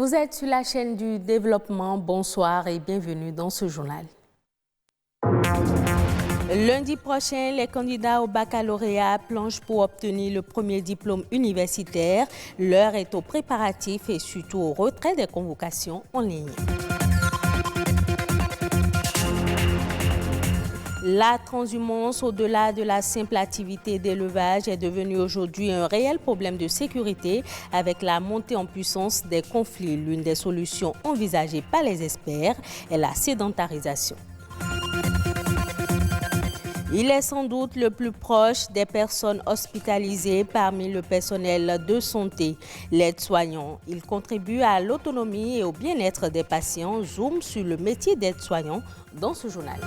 Vous êtes sur la chaîne du développement. Bonsoir et bienvenue dans ce journal. Lundi prochain, les candidats au baccalauréat plongent pour obtenir le premier diplôme universitaire. L'heure est aux préparatifs et surtout au retrait des convocations en ligne. La transhumance au-delà de la simple activité d'élevage est devenue aujourd'hui un réel problème de sécurité avec la montée en puissance des conflits. L'une des solutions envisagées par les experts est la sédentarisation. Il est sans doute le plus proche des personnes hospitalisées parmi le personnel de santé. L'aide-soignant, il contribue à l'autonomie et au bien-être des patients. Zoom sur le métier d'aide-soignant dans ce journal.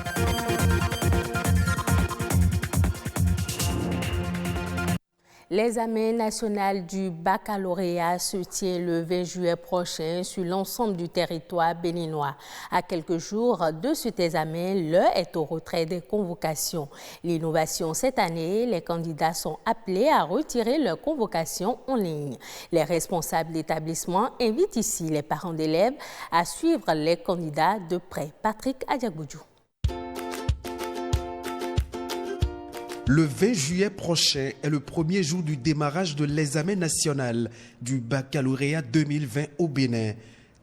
L'examen national du baccalauréat se tient le 20 juillet prochain sur l'ensemble du territoire béninois. À quelques jours de cet examen, l'heure est au retrait des convocations. L'innovation cette année, les candidats sont appelés à retirer leurs convocations en ligne. Les responsables d'établissement invitent ici les parents d'élèves à suivre les candidats de près. Patrick Adiagoudjou. Le 20 juillet prochain est le premier jour du démarrage de l'examen national du baccalauréat 2020 au Bénin.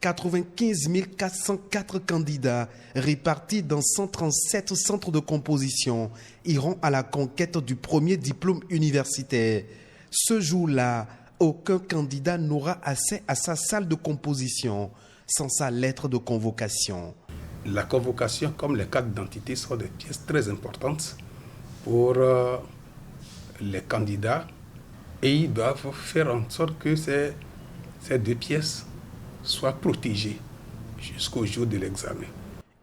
95 404 candidats répartis dans 137 centres de composition iront à la conquête du premier diplôme universitaire. Ce jour-là, aucun candidat n'aura accès à sa salle de composition sans sa lettre de convocation. La convocation, comme les cartes d'identité, sont des pièces très importantes pour les candidats et ils doivent faire en sorte que ces deux pièces soient protégées jusqu'au jour de l'examen.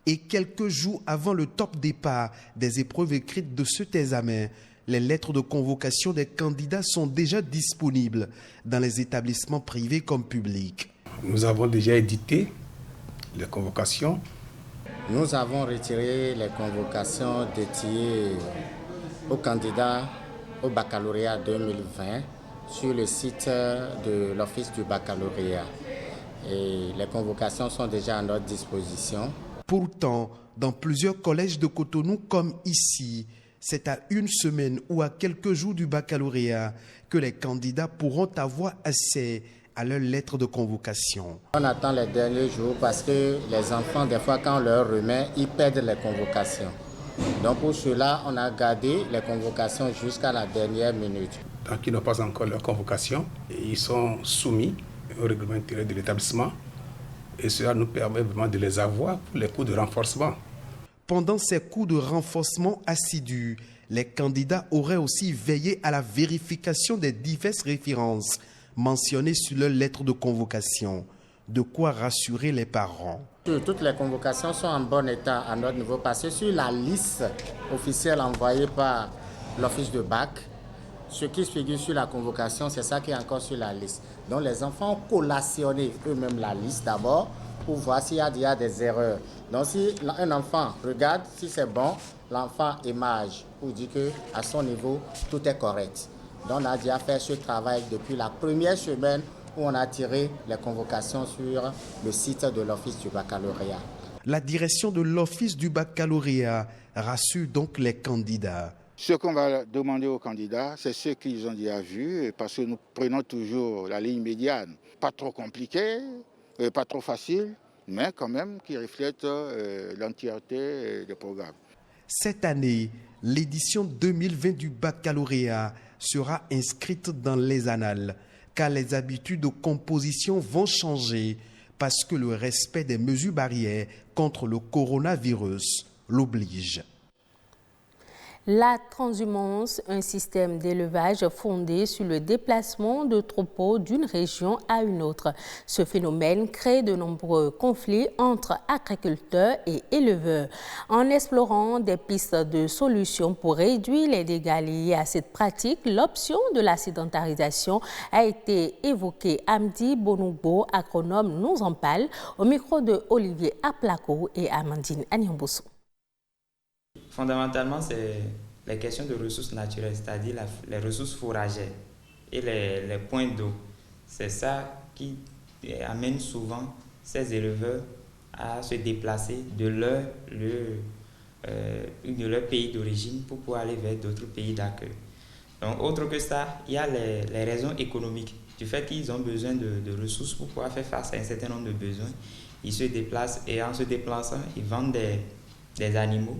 Et quelques jours avant le top départ des épreuves écrites de cet examen, les lettres de convocation des candidats sont déjà disponibles dans les établissements privés comme publics. Nous avons déjà édité les convocations. Nous avons retiré les convocations dédiées aux candidats au baccalauréat 2020 sur le site de l'Office du baccalauréat. Et les convocations sont déjà à notre disposition. Pourtant, dans plusieurs collèges de Cotonou comme ici, c'est à une semaine ou à quelques jours du baccalauréat que les candidats pourront avoir accès à leur lettre de convocation. On attend les derniers jours parce que les enfants, des fois, quand on leur remet, ils perdent les convocations. Donc pour cela, on a gardé les convocations jusqu'à la dernière minute. Tant qu'ils n'ont pas encore leur convocation, ils sont soumis au règlement intérieur de l'établissement et cela nous permet vraiment de les avoir pour les cours de renforcement. Pendant ces cours de renforcement assidus, les candidats auraient aussi veillé à la vérification des diverses références mentionnées sur leur lettre de convocation. De quoi rassurer les parents. Toutes les convocations sont en bon état à notre niveau parce que sur la liste officielle envoyée par l'office de bac, ce qui se figure sur la convocation, c'est ça qui est encore sur la liste. Donc les enfants ont collationné eux-mêmes la liste d'abord pour voir s'il y a déjà des erreurs. Donc si un enfant regarde, si c'est bon, l'enfant émage pour dire qu'à son niveau, tout est correct. Donc on a déjà fait ce travail depuis la première semaine où on a tiré les convocations sur le site de l'Office du baccalauréat. La direction de l'Office du baccalauréat rassure donc les candidats. Ce qu'on va demander aux candidats, c'est ce qu'ils ont déjà vu, parce que nous prenons toujours la ligne médiane. Pas trop compliqué, pas trop facile, mais quand même qui reflète l'entièreté du programme. Cette année, l'édition 2020 du baccalauréat sera inscrite dans les annales, car les habitudes de composition vont changer parce que le respect des mesures barrières contre le coronavirus l'oblige. La transhumance, un système d'élevage fondé sur le déplacement de troupeaux d'une région à une autre. Ce phénomène crée de nombreux conflits entre agriculteurs et éleveurs. En explorant des pistes de solutions pour réduire les dégâts liés à cette pratique, l'option de la sédentarisation a été évoquée. Amdi Bonoubo, agronome, nous en parle au micro de Olivier Aplako et Amandine Anyamboso. Fondamentalement, c'est les questions de ressources naturelles, c'est-à-dire les ressources fourragères et les points d'eau. C'est ça qui amène souvent ces éleveurs à se déplacer de leur pays d'origine pour pouvoir aller vers d'autres pays d'accueil. Donc, autre que ça, il y a les raisons économiques. Du fait qu'ils ont besoin de ressources pour pouvoir faire face à un certain nombre de besoins, ils se déplacent et en se déplaçant, ils vendent des animaux.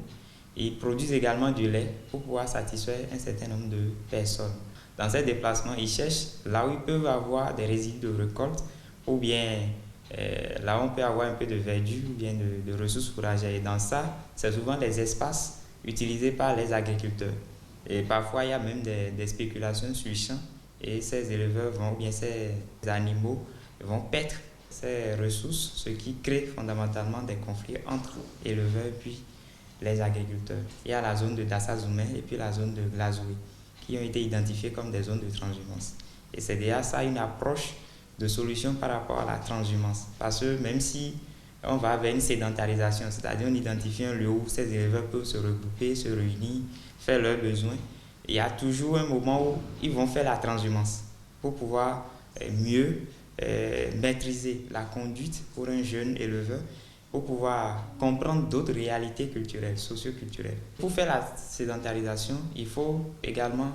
Ils produisent également du lait pour pouvoir satisfaire un certain nombre de personnes. Dans ces déplacements, ils cherchent là où ils peuvent avoir des résidus de récolte ou bien là où on peut avoir un peu de verdure ou bien de ressources fourragères. Et dans ça, c'est souvent les espaces utilisés par les agriculteurs. Et parfois, il y a même des spéculations sur le champ et ces éleveurs ou bien ces animaux vont perdre ces ressources, ce qui crée fondamentalement des conflits entre éleveurs et puis les agriculteurs. Il y a la zone de Dassazoumé et puis la zone de Glazoué qui ont été identifiées comme des zones de transhumance. Et c'est déjà ça une approche de solution par rapport à la transhumance. Parce que même si on va vers une sédentarisation, c'est-à-dire on identifie un lieu où ces éleveurs peuvent se regrouper, se réunir, faire leurs besoins, il y a toujours un moment où ils vont faire la transhumance pour pouvoir mieux maîtriser la conduite pour un jeune éleveur, pour pouvoir comprendre d'autres réalités culturelles, socio-culturelles. Pour faire la sédentarisation, il faut également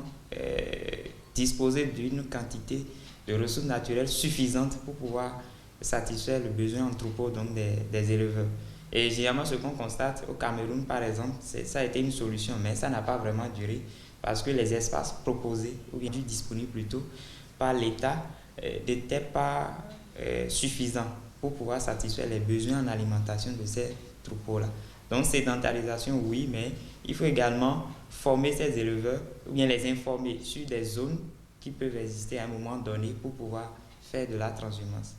disposer d'une quantité de ressources naturelles suffisantes pour pouvoir satisfaire le besoin en troupeau donc des éleveurs. Et généralement, ce qu'on constate au Cameroun, par exemple, ça a été une solution, mais ça n'a pas vraiment duré parce que les espaces proposés, ou bien disponibles plutôt, par l'État n'étaient pas suffisants pour pouvoir satisfaire les besoins en alimentation de ces troupeaux-là. Donc, sédentarisation, oui, mais il faut également former ces éleveurs ou bien les informer sur des zones qui peuvent exister à un moment donné pour pouvoir faire de la transhumance.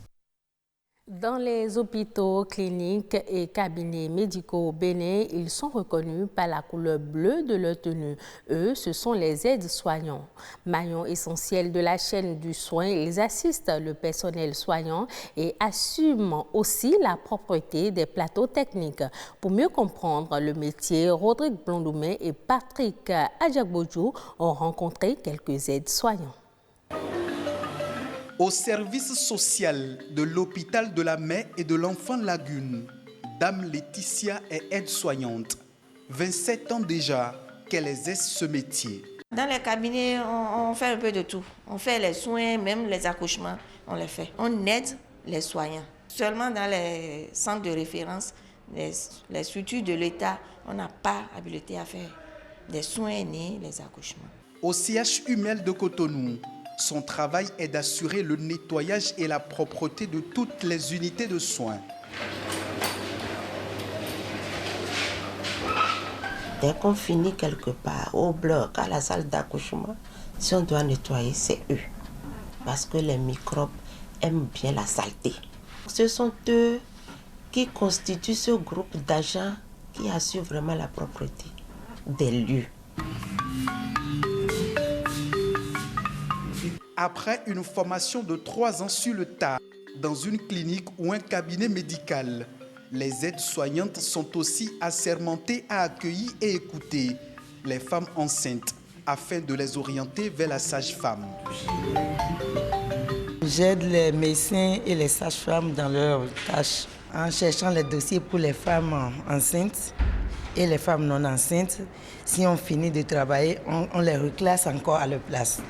Dans les hôpitaux, cliniques et cabinets médicaux au Bénin, ils sont reconnus par la couleur bleue de leur tenue. Eux, ce sont les aides-soignants. Maillons essentiels de la chaîne du soin, ils assistent le personnel soignant et assument aussi la propreté des plateaux techniques. Pour mieux comprendre le métier, Rodrigue Blondoumé et Patrick Adjagbojou ont rencontré quelques aides-soignants. Au service social de l'hôpital de la Mère et de l'Enfant Lagune, Dame Laetitia est aide-soignante. 27 ans déjà qu'elle exerce ce métier. Dans les cabinets, on fait un peu de tout. On fait les soins, même les accouchements, on les fait. On aide les soignants. Seulement dans les centres de référence, les structures de l'État, on n'a pas habilité à faire des soins aînés, les accouchements. Au CHU Mel de Cotonou, son travail est d'assurer le nettoyage et la propreté de toutes les unités de soins. Dès qu'on finit quelque part, au bloc, à la salle d'accouchement, si on doit nettoyer, c'est eux. Parce que les microbes aiment bien la saleté. Ce sont eux qui constituent ce groupe d'agents qui assurent vraiment la propreté des lieux. Après une formation de 3 ans sur le tas, dans une clinique ou un cabinet médical, les aides-soignantes sont aussi assermentées à accueillir et écouter les femmes enceintes afin de les orienter vers la sage-femme. J'aide les médecins et les sages-femmes dans leurs tâches en cherchant les dossiers pour les femmes enceintes et les femmes non enceintes. Si on finit de travailler, on les reclasse encore à leur place.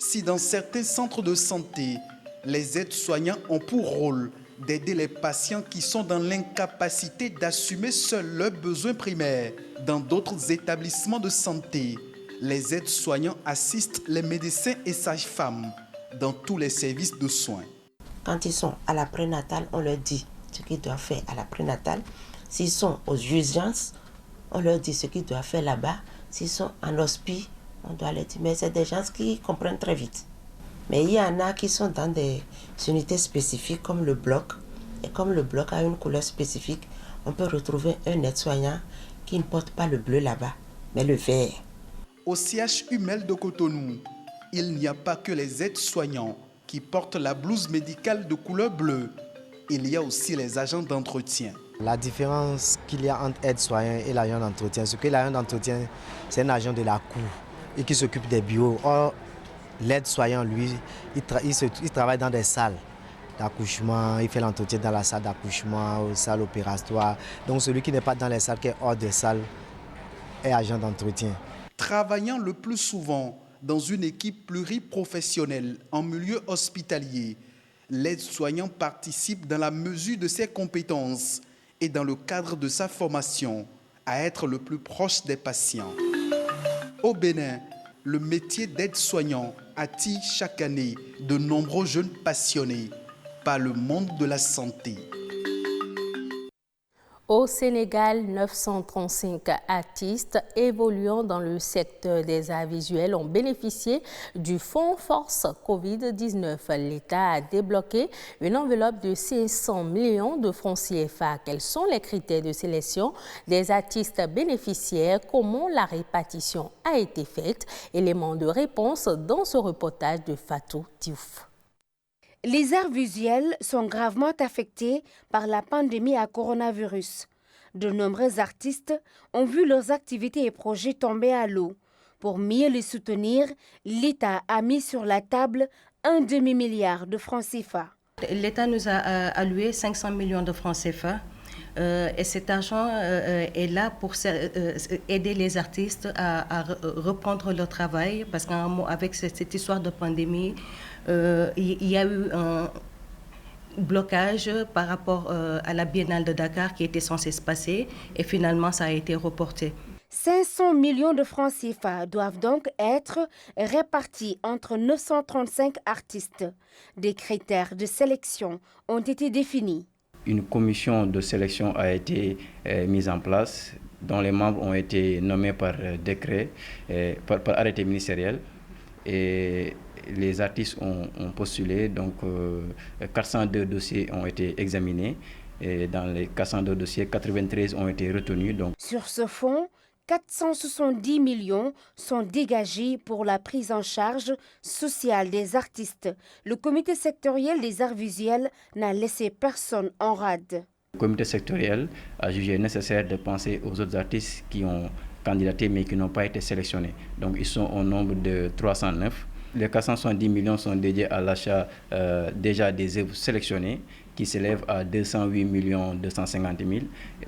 Si dans certains centres de santé, les aides-soignants ont pour rôle d'aider les patients qui sont dans l'incapacité d'assumer seuls leurs besoins primaires, dans d'autres établissements de santé, les aides-soignants assistent les médecins et sages-femmes dans tous les services de soins. Quand ils sont à la prénatale, on leur dit ce qu'ils doivent faire à la prénatale. S'ils sont aux urgences, on leur dit ce qu'ils doivent faire là-bas. S'ils sont en hospice, on doit les dire, mais c'est des gens qui comprennent très vite. Mais il y en a qui sont dans des unités spécifiques comme le bloc. Et comme le bloc a une couleur spécifique, on peut retrouver un aide-soignant qui ne porte pas le bleu là-bas, mais le vert. Au CHU Mel de Cotonou, il n'y a pas que les aides-soignants qui portent la blouse médicale de couleur bleue. Il y a aussi les agents d'entretien. La différence qu'il y a entre aide-soignant et l'agent d'entretien, c'est que l'agent d'entretien, c'est un agent de la cour et qui s'occupe des bureaux. Or, l'aide-soignant, lui, il travaille dans des salles. d'accouchement, il fait l'entretien dans la salle d'accouchement, aux salles opératoires. Donc celui qui n'est pas dans les salles, qui est hors des salles, est agent d'entretien. Travaillant le plus souvent dans une équipe pluriprofessionnelle en milieu hospitalier, l'aide-soignant participe dans la mesure de ses compétences et dans le cadre de sa formation à être le plus proche des patients. Au Bénin, le métier d'aide-soignant attire chaque année de nombreux jeunes passionnés par le monde de la santé. Au Sénégal, 935 artistes évoluant dans le secteur des arts visuels ont bénéficié du Fonds Force Covid-19. L'État a débloqué une enveloppe de 500 millions de francs CFA. Quels sont les critères de sélection des artistes bénéficiaires? Comment la répartition a été faite? Élément de réponse dans ce reportage de Fatou Diouf. Les arts visuels sont gravement affectés par la pandémie à coronavirus. De nombreux artistes ont vu leurs activités et projets tomber à l'eau. Pour mieux les soutenir, l'État a mis sur la table un demi-milliard de francs CFA. L'État nous a alloué 500 millions de francs CFA. Et cet argent est là pour aider les artistes à reprendre leur travail parce qu'avec cette histoire de pandémie, il y a eu un blocage par rapport à la Biennale de Dakar qui était censée se passer et finalement ça a été reporté. 500 millions de francs CFA doivent donc être répartis entre 935 artistes. Des critères de sélection ont été définis. Une commission de sélection a été mise en place, dont les membres ont été nommés par décret, par arrêté ministériel. Et les artistes ont postulé, donc 402 dossiers ont été examinés. Et dans les 402 dossiers, 93 ont été retenus. Donc. Sur ce fonds, 470 millions sont dégagés pour la prise en charge sociale des artistes. Le comité sectoriel des arts visuels n'a laissé personne en rade. Le comité sectoriel a jugé nécessaire de penser aux autres artistes qui ont candidaté mais qui n'ont pas été sélectionnés. Donc ils sont au nombre de 309. Les 470 millions sont dédiés à l'achat déjà des œuvres sélectionnées qui s'élèvent à 208 250 000.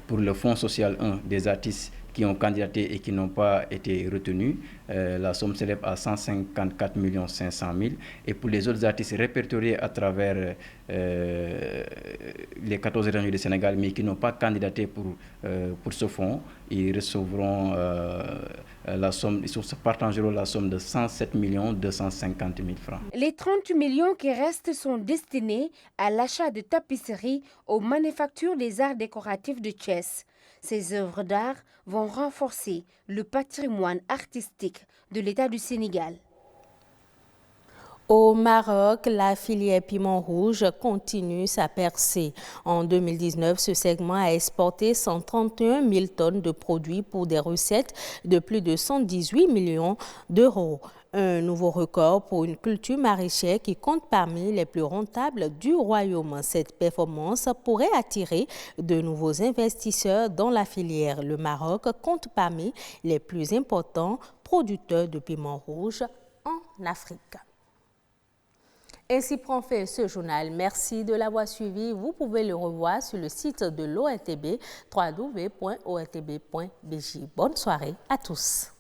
Pour le fonds social 1 des artistes qui ont candidaté et qui n'ont pas été retenus, la somme s'élève à 154 500 000. Et pour les autres artistes répertoriés à travers les 14 régions du Sénégal, mais qui n'ont pas candidaté pour ce fonds, ils recevront la somme, ils se partageront la somme de 107 250 000 francs. Les 30 millions qui restent sont destinés à l'achat de tapisseries aux manufactures des arts décoratifs de Thiès. Ces œuvres d'art vont renforcer le patrimoine artistique de l'État du Sénégal. Au Maroc, la filière piment rouge continue sa percée. En 2019, ce segment a exporté 131 000 tonnes de produits pour des recettes de plus de 118 millions d'euros. Un nouveau record pour une culture maraîchère qui compte parmi les plus rentables du royaume. Cette performance pourrait attirer de nouveaux investisseurs dans la filière. Le Maroc compte parmi les plus importants producteurs de piment rouge en Afrique. Ainsi prend fin ce journal. Merci de l'avoir suivi. Vous pouvez le revoir sur le site de l'ORTB, www.ortb.bj. Bonne soirée à tous.